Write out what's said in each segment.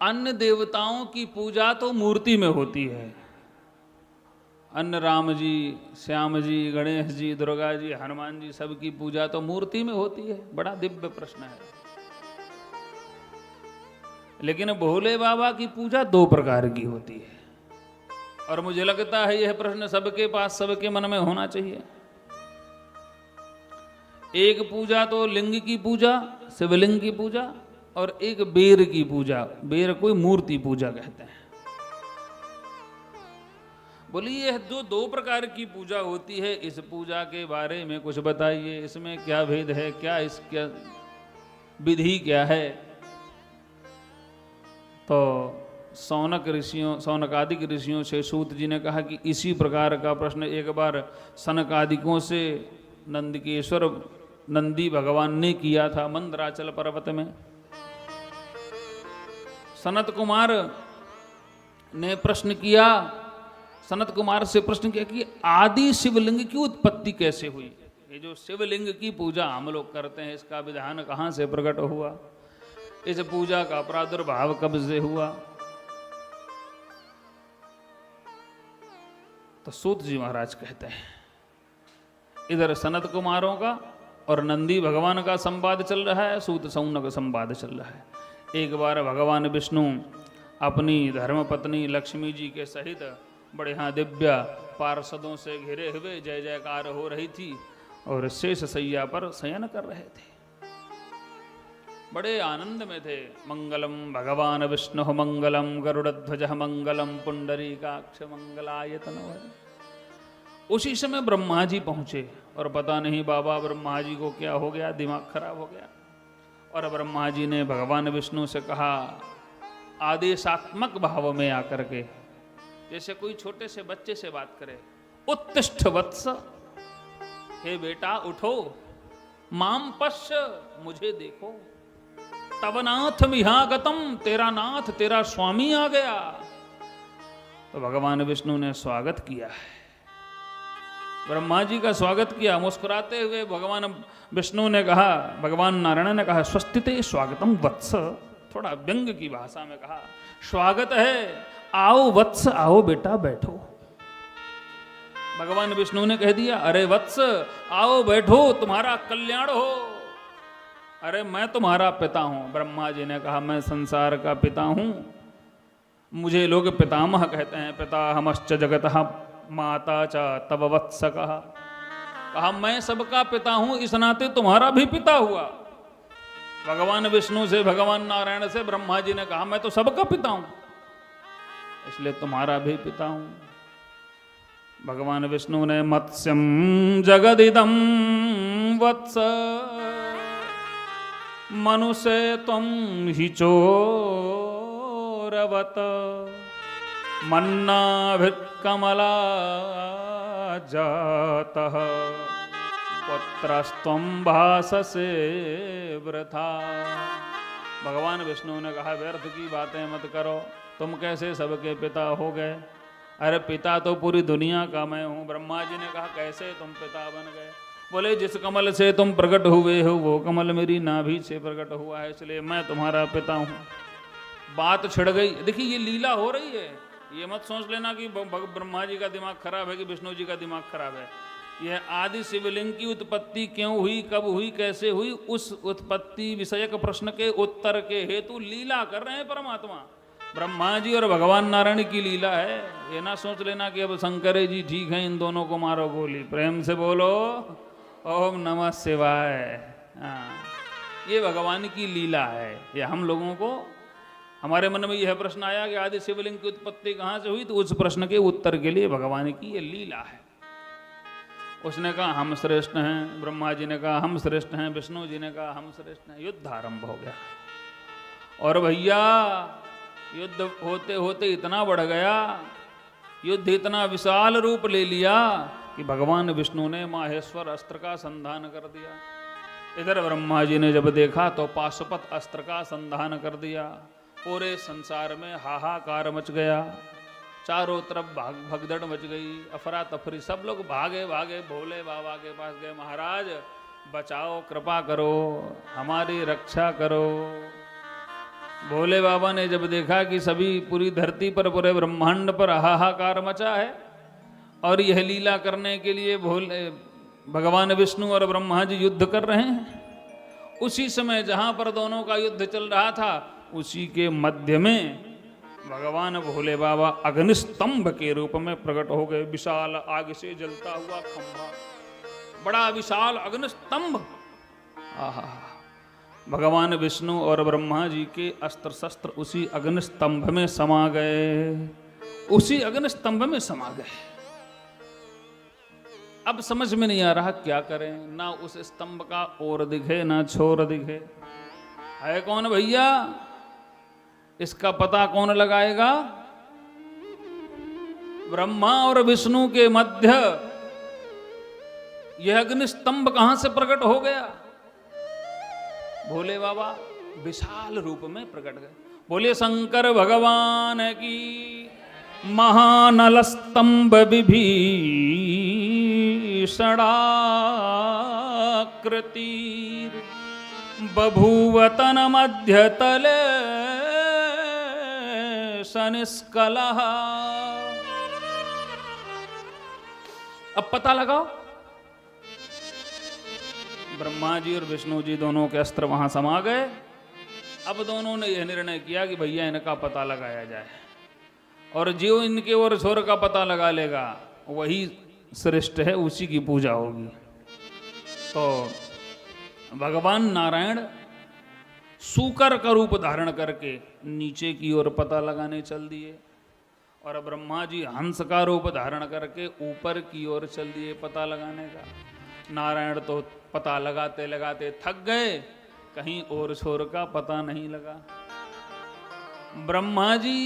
अन्य देवताओं की पूजा तो मूर्ति में होती है। अन्य राम जी, श्याम जी, गणेश जी, दुर्गा जी, हनुमान जी, सबकी पूजा तो मूर्ति में होती है। बड़ा दिव्य प्रश्न है। लेकिन भोले बाबा की पूजा दो प्रकार की होती है, और मुझे लगता है यह प्रश्न सबके पास, सबके मन में होना चाहिए। एक पूजा तो लिंग की पूजा, शिवलिंग की पूजा, और एक बेर की पूजा। बेर कोई मूर्ति पूजा कहते हैं। बोलिए यह जो दो प्रकार की पूजा होती है, इस पूजा के बारे में कुछ बताइए। इसमें क्या भेद है, क्या इसका विधि क्या है? तो सौनकादिक ऋषियों से सूत जी ने कहा कि इसी प्रकार का प्रश्न एक बार सनकादिकों से नंदिकेश्वर नंदी भगवान ने किया था मंदराचल पर्वत में। सनत कुमार ने प्रश्न किया, सनत कुमार से प्रश्न किया कि आदि शिवलिंग की उत्पत्ति कैसे हुई? ये जो शिवलिंग की पूजा हम लोग करते हैं, इसका विधान कहाँ से प्रकट हुआ? इस पूजा का प्रादुर्भाव कब से हुआ? तो सूत जी महाराज कहते हैं, इधर सनत कुमारों का और नंदी भगवान का संवाद चल रहा है, सूत सौनक संवाद चल रहा है। एक बार भगवान विष्णु अपनी धर्मपत्नी लक्ष्मी जी के सहित बड़े यहाँ दिव्य पार्षदों से घिरे हुए जय जयकार हो रही थी, और शेष शैया पर शयन कर रहे थे। बड़े आनंद में थे। मंगलम भगवान विष्णु मंगलम गरुड़ध्वज मंगलम पुंडरीकाक्ष मंगलायतनवः। उसी समय ब्रह्मा जी पहुंचे, और पता नहीं बाबा ब्रह्मा जी को क्या हो गया, दिमाग खराब हो गया। और ब्रह्मा जी ने भगवान विष्णु से कहा आदेशात्मक भाव में आकर के, जैसे कोई छोटे से बच्चे से बात करे, उत्तिष्ठ वत्स, हे बेटा उठो, माम पश्य, मुझे देखो, तब नाथ मिहागतम, तेरा नाथ, तेरा स्वामी आ गया। तो भगवान विष्णु ने स्वागत किया है, ब्रह्मा जी का स्वागत किया। मुस्कुराते हुए भगवान विष्णु ने कहा, भगवान नारायण ने कहा स्वस्तिते स्वागतम वत्स, थोड़ा व्यंग की भाषा में कहा स्वागत है, आओ वत्स, आओ बेटा बैठो। भगवान विष्णु ने कह दिया अरे वत्स आओ बैठो, तुम्हारा कल्याण हो। अरे मैं तुम्हारा पिता हूं। ब्रह्मा जी ने कहा मैं संसार का पिता हूं, मुझे लोग पितामह कहते हैं, पिता हमश्च जगतः माता च तव वत्स कहा मैं सबका पिता हूं, इस नाते तुम्हारा भी पिता हुआ। भगवान विष्णु से, भगवान नारायण से ब्रह्मा जी ने कहा मैं तो सबका पिता हूं, इसलिए तुम्हारा भी पिता हूं। भगवान विष्णु ने मत्स्यम जगदिदम वत्स मनुष्य तुम ही चोरवत मन्नाभिर्कमला जातः पुत्रस्त्वं भाससे वृथा। भगवान विष्णु ने कहा व्यर्थ की बातें मत करो, तुम कैसे सबके पिता हो गए? अरे पिता तो पूरी दुनिया का मैं हूँ। ब्रह्मा जी ने कहा कैसे तुम पिता बन गए? बोले जिस कमल से तुम प्रकट हुए हो वो कमल मेरी नाभि से प्रकट हुआ है, इसलिए मैं तुम्हारा पिता हूँ। बात छिड़ गई। देखिए ये लीला हो रही है, ये मत सोच लेना कि ब्रह्मा जी का दिमाग खराब है कि विष्णु जी का दिमाग खराब है। यह आदि शिवलिंग की उत्पत्ति क्यों हुई, कब हुई, कैसे हुई, उस उत्पत्ति विषयक प्रश्न के उत्तर के हेतु लीला कर रहे हैं परमात्मा। ब्रह्मा जी और भगवान नारायण की लीला है। ये ना सोच लेना कि अब शंकर जी ठीक हैं, इन दोनों को मारो गोली। प्रेम से बोलो ओम नमः शिवाय। ये भगवान की लीला है। ये हम लोगों को, हमारे मन में यह प्रश्न आया कि आदि शिवलिंग की उत्पत्ति कहाँ से हुई, तो उस प्रश्न के उत्तर के लिए भगवान की ये लीला है। उसने कहा हम श्रेष्ठ हैं, ब्रह्मा जी ने कहा हम श्रेष्ठ हैं, विष्णु जी ने कहा हम श्रेष्ठ हैं। युद्ध आरंभ हो गया, और भैया युद्ध होते होते इतना बढ़ गया, युद्ध इतना विशाल रूप ले लिया कि भगवान विष्णु ने माहेश्वर अस्त्र का संधान कर दिया। इधर ब्रह्मा जी ने जब देखा तो पाशुपत अस्त्र का संधान कर दिया। पूरे संसार में हाहाकार मच गया, चारों तरफ भगदड़ मच गई, अफरा तफरी, सब लोग भागे भागे भोले बाबा के पास गए। महाराज बचाओ, कृपा करो, हमारी रक्षा करो। भोले बाबा ने जब देखा कि सभी पूरी धरती पर, पूरे ब्रह्मांड पर हाहाकार मचा है और यह लीला करने के लिए भोले भगवान विष्णु और ब्रह्मा जी युद्ध कर रहे हैं, उसी समय जहां पर दोनों का युद्ध चल रहा था उसी के मध्य में भगवान भोले बाबा अग्निस्तंभ के रूप में प्रकट हो गए। विशाल आग से जलता हुआ खंभा, बड़ा विशाल अग्निस्तंभ। आहा, भगवान विष्णु और ब्रह्मा जी के अस्त्र शस्त्र उसी अग्निस्तंभ में समा गए, उसी अग्निस्तंभ में समा गए। अब समझ में नहीं आ रहा क्या करें, ना उस स्तंभ का ओर दिखे ना छोर दिखे। है कौन भैया, इसका पता कौन लगाएगा? ब्रह्मा और विष्णु के मध्य यह अग्निस्तंभ कहां से प्रकट हो गया? भोले बाबा विशाल रूप में प्रकट गए। बोले शंकर भगवान की। महानल स्तंभ विभीषणाकृति बभूवतन मध्य तले सनिष्कलः। अब पता लगाओ, ब्रह्मा जी और विष्णु जी दोनों के अस्त्र वहां समा गए। अब दोनों ने यह निर्णय किया कि भैया इनका पता लगाया जाए, और जो इनके ओर छोर का पता लगा लेगा वही श्रेष्ठ है, उसी की पूजा होगी। तो भगवान नारायण सूकर का रूप धारण करके नीचे की ओर पता लगाने चल दिए, और ब्रह्मा जी हंस का रूप धारण करके ऊपर की ओर चल दिए पता लगाने का। नारायण तो पता लगाते लगाते थक गए, कहीं और छोर का पता नहीं लगा। ब्रह्मा जी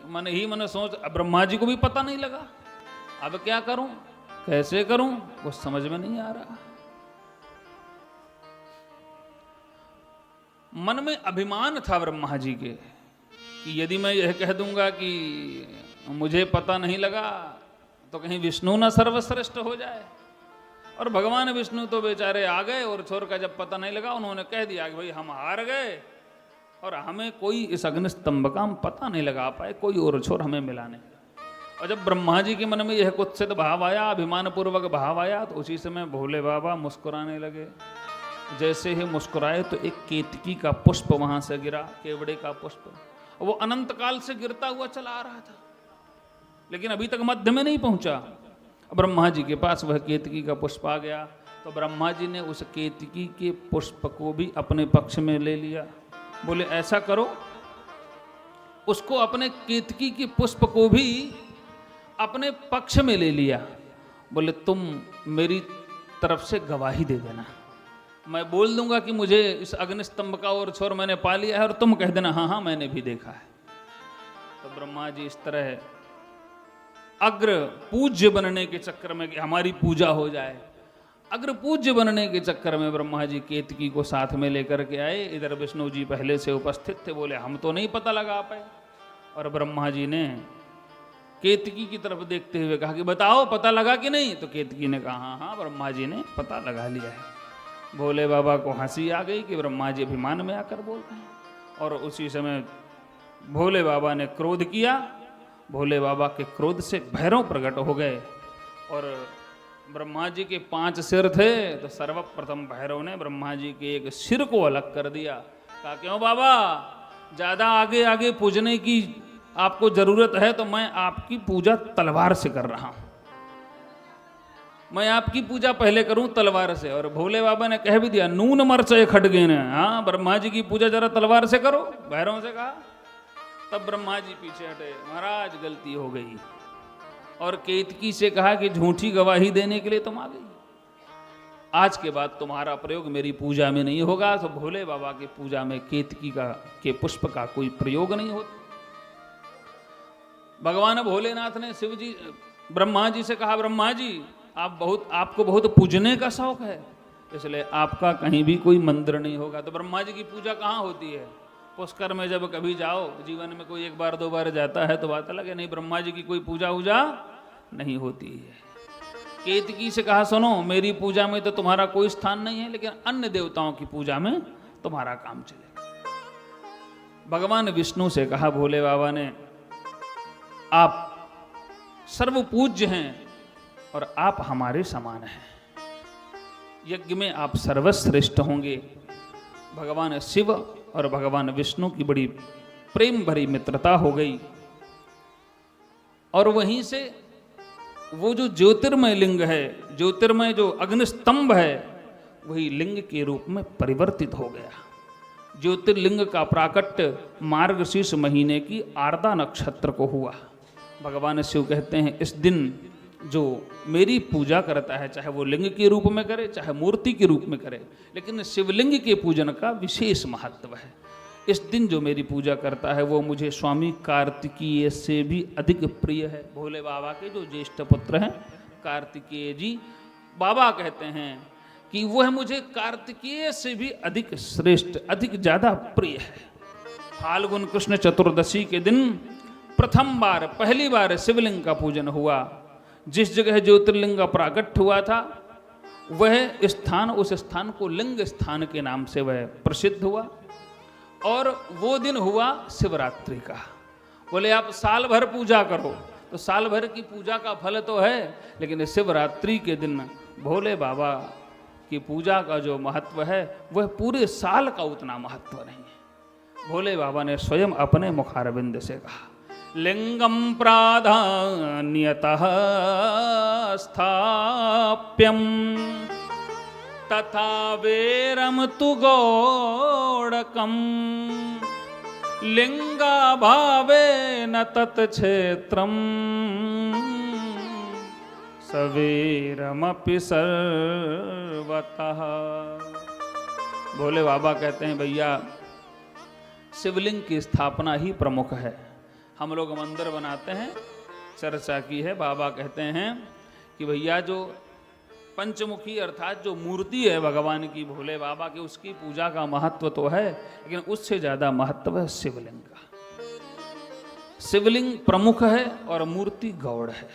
मन ही मन सोच, ब्रह्मा जी को भी पता नहीं लगा, अब क्या करूं, कैसे करूं, कुछ समझ में नहीं आ रहा। मन में अभिमान था ब्रह्मा जी के कि यदि मैं यह कह दूंगा कि मुझे पता नहीं लगा तो कहीं विष्णु ना सर्वश्रेष्ठ हो जाए। और भगवान विष्णु तो बेचारे आ गए, और छोर का जब पता नहीं लगा उन्होंने कह दिया कि भाई हम हार गए, और हमें कोई इस अग्निस्तंभ का हम पता नहीं लगा पाए, कोई और छोर हमें मिला नहीं। और जब ब्रह्मा जी के मन में यह कुत्सित भाव आया, अभिमान पूर्वक भाव आया, तो उसी समय भोले बाबा मुस्कुराने लगे। जैसे ही मुस्कुराए तो एक केतकी का पुष्प वहां से गिरा, केवड़े का पुष्प, वो अनंत काल से गिरता हुआ चला आ रहा था, लेकिन अभी तक मध्य में नहीं पहुंचा। ब्रह्मा जी के पास वह केतकी का पुष्प आ गया, तो ब्रह्मा जी ने उस केतकी के पुष्प को भी अपने पक्ष में ले लिया। बोले ऐसा करो, उसको अपने केतकी के पुष्प को भी अपने पक्ष में ले लिया। बोले तुम मेरी तरफ से गवाही दे देना, मैं बोल दूंगा कि मुझे इस अग्निस्तंभ का और छोर मैंने पा लिया है, और तुम कह देना हाँ हाँ मैंने भी देखा है। तो ब्रह्मा जी इस तरह अग्र पूज्य बनने के चक्कर में कि हमारी पूजा हो जाए, अग्र पूज्य बनने के चक्कर में ब्रह्मा जी केतकी को साथ में लेकर के आए। इधर विष्णु जी पहले से उपस्थित थे, बोले हम तो नहीं पता लगा पाए। और ब्रह्मा जी ने केतकी की तरफ देखते हुए कहा कि बताओ पता लगा कि नहीं? तो केतकी ने कहा हाँ हाँ ब्रह्मा जी ने पता लगा लिया है। भोले बाबा को हंसी आ गई कि ब्रह्मा जी अभिमान में आकर बोल रहे हैं, और उसी समय भोले बाबा ने क्रोध किया। भोले बाबा के क्रोध से भैरव प्रकट हो गए, और ब्रह्मा जी के 5 सिर थे, तो सर्वप्रथम भैरव ने ब्रह्मा जी के एक सिर को अलग कर दिया। कहा क्यों बाबा, ज्यादा आगे आगे पूजने की आपको जरूरत है तो मैं आपकी पूजा तलवार से कर रहा हूं, मैं आपकी पूजा पहले करूं तलवार से। और भोले बाबा ने कह भी दिया नून मरचे खड़गे ने, हाँ ब्रह्मा जी की पूजा जरा तलवार से करो, भैरव से कहा। तब ब्रह्मा जी पीछे हटे, महाराज गलती हो गई, और केतकी से कहा कि झूठी गवाही देने के लिए तुम आ गई, आज के बाद तुम्हारा प्रयोग मेरी पूजा में नहीं होगा। तो भोले बाबा की पूजा में केतकी के पुष्प का कोई प्रयोग नहीं होता। भगवान भोलेनाथ ने शिव जी ब्रह्मा जी से कहा ब्रह्मा जी आपको बहुत पूजने का शौक है, इसलिए आपका कहीं भी कोई मंदिर नहीं होगा। तो ब्रह्मा जी की पूजा कहाँ होती है? पुष्कर में जब कभी जाओ, जीवन में कोई 1 बार 2 बार जाता है तो बात अलग है, नहीं ब्रह्मा जी की कोई पूजा वूजा नहीं होती है। केतकी से कहा सुनो मेरी पूजा में तो तुम्हारा कोई स्थान नहीं है, लेकिन अन्य देवताओं की पूजा में तुम्हारा काम चलेगा। भगवान विष्णु से कहा भोले बाबा ने, आप सर्वपूज्य हैं और आप हमारे समान हैं, यज्ञ में आप सर्वश्रेष्ठ होंगे। भगवान शिव और भगवान विष्णु की बड़ी प्रेम भरी मित्रता हो गई और वहीं से वो जो ज्योतिर्मय लिंग है, ज्योतिर्मय जो अग्निस्तंभ है, वही लिंग के रूप में परिवर्तित हो गया। ज्योतिर्लिंग का प्राकट्य मार्गशीर्ष महीने की आर्द्रा नक्षत्र को हुआ। भगवान शिव कहते हैं, इस दिन जो मेरी पूजा करता है, चाहे वो लिंग के रूप में करे चाहे मूर्ति के रूप में करे, लेकिन शिवलिंग के पूजन का विशेष महत्व है। इस दिन जो मेरी पूजा करता है वो मुझे स्वामी कार्तिकेय से भी अधिक प्रिय है। भोले बाबा के जो ज्येष्ठ पुत्र हैं कार्तिकेय जी, बाबा कहते हैं कि वह मुझे कार्तिकेय से भी अधिक श्रेष्ठ, अधिक ज़्यादा प्रिय है। फाल्गुन कृष्ण चतुर्दशी के दिन प्रथम बार, पहली बार शिवलिंग का पूजन हुआ। जिस जगह ज्योतिर्लिंग का प्राकट्य हुआ था वह स्थान, उस स्थान को लिंग स्थान के नाम से वह प्रसिद्ध हुआ और वो दिन हुआ शिवरात्रि का। बोले आप साल भर पूजा करो, तो साल भर की पूजा का फल तो है, लेकिन शिवरात्रि के दिन भोले बाबा की पूजा का जो महत्व है वह पूरे साल का उतना महत्व नहीं है। भोले बाबा ने स्वयं अपने मुखारविंद से कहा, लिंगम प्राधान्यतः स्थाप्यम तथा वेरम तु गौड़कम लिंगाभावेन तत्क्षेत्रम सवेरमपि सर्वतः। भोले बाबा कहते हैं, भैया शिवलिंग की स्थापना ही प्रमुख है। हम लोग मंदिर बनाते हैं, चर्चा की है, बाबा कहते हैं कि भैया जो पंचमुखी अर्थात जो मूर्ति है भगवान की, भोले बाबा की, उसकी पूजा का महत्व तो है, लेकिन उससे ज़्यादा महत्व है शिवलिंग का। शिवलिंग प्रमुख है और मूर्ति गौड़ है।